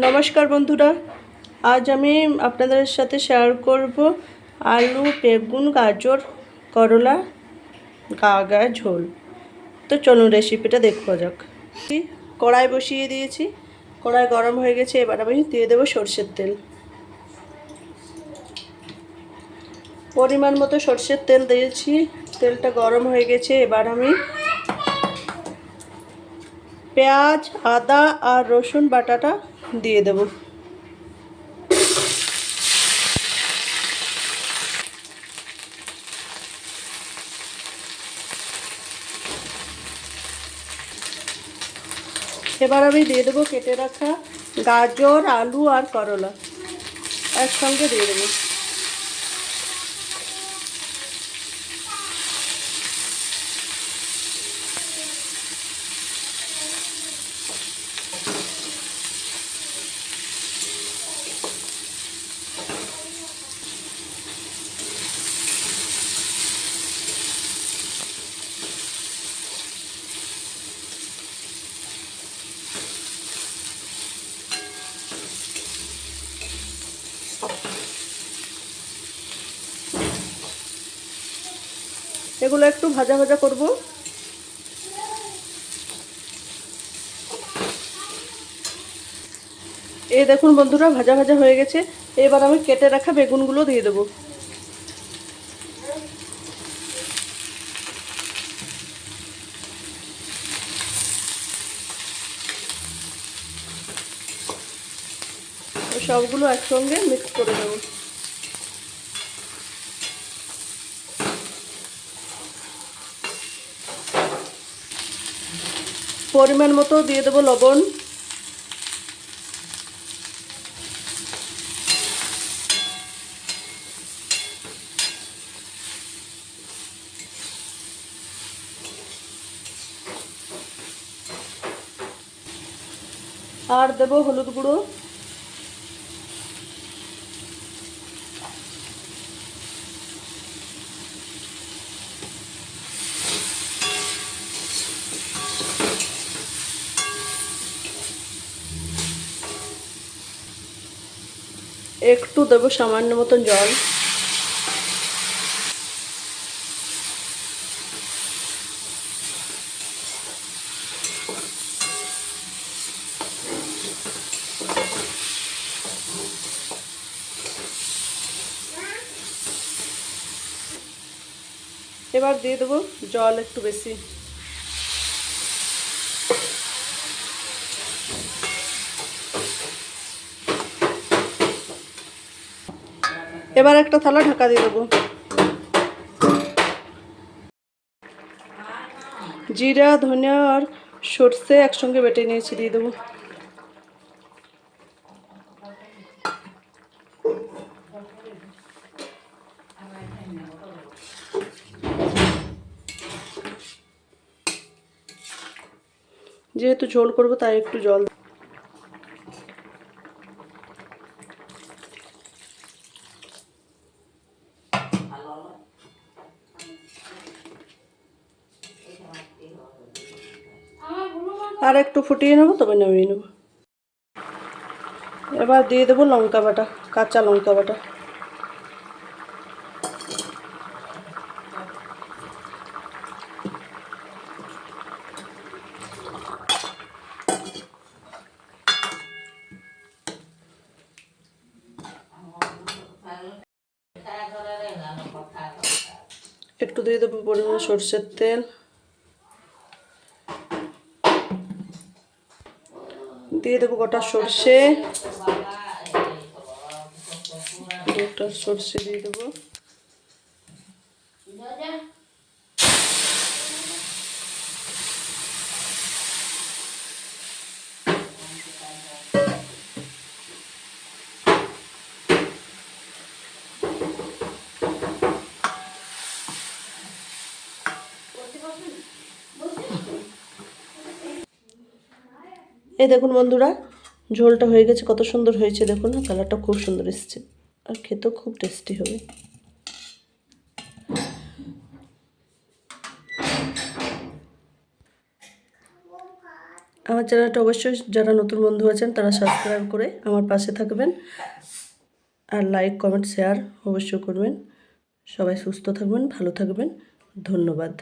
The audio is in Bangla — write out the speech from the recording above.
নমস্কার বন্ধুরা, আজ আমি আপনাদের সাথে শেয়ার করব আলু, বেগুন, গাজর, করলা গা ঝোল। তো চলুন রেসিপিটা দেখা যাক। কড়াই বসিয়ে দিয়েছি, কড়াই গরম হয়ে গেছে। এবার আমি দিয়ে দেবো সরষের তেল। পরিমাণ মতো সরষের তেল দিয়েছি, তেলটা গরম হয়ে গেছে। এবার আমি পেঁয়াজ, আদা আর রসুন বাটাটা দিয়ে দেবো। এবার আমি দিয়ে দেবো কেটে রাখা গাজর, আলু আর করলা একসঙ্গে দিয়ে দেবো। এগুলো একটু ভাজা ভাজা করব। এই দেখুন বন্ধুরা, ভাজা ভাজা হয়ে গেছে। এবার আমি কেটে রাখা বেগুনগুলো দিয়ে দেবো। সবগুলো একসঙ্গে মিক্স করে দেবো। পরিমাণ মতো দিয়ে দেবো লবণ। আর দেবো হলুদ গুঁড়ো। একটু দেবো সামান্য মতন জল। এবার দিয়ে দেবো জল একটু বেশি। এবার একটা থালা ঢাকা দিয়ে দেবো। জিরা, ধনিয়া আর সর্ষে একসঙ্গে বেটে নিয়েছি, দিয়ে দেবো। যেহেতু ঝোল করবো তাই একটু জল। আর একটু ফুটিয়ে নেবো, তবে নামিয়ে নেবো। এবার দিয়ে দেবো লঙ্কা বাটা, কাঁচা লঙ্কা বাটা। একটু দিয়ে দেবো পরিমাণে সরষের তেল। দিয়ে দেবো গোটা সর্ষে, গোটা সর্ষে দিয়ে দেবো। এই দেখুন বন্ধুরা, ঝোলটা হয়ে গেছে। কত সুন্দর হয়েছে দেখুন, কালারটা খুব সুন্দর এসেছে আর খেতেও খুব টেস্টি হবে। আমার চ্যানেলটা অবশ্যই যারা নতুন বন্ধু আছেন তারা সাবস্ক্রাইব করে আমার পাশে থাকবেন, আর লাইক কমেন্ট শেয়ার অবশ্যই করবেন। সবাই সুস্থ থাকবেন, ভালো থাকবেন। ধন্যবাদ।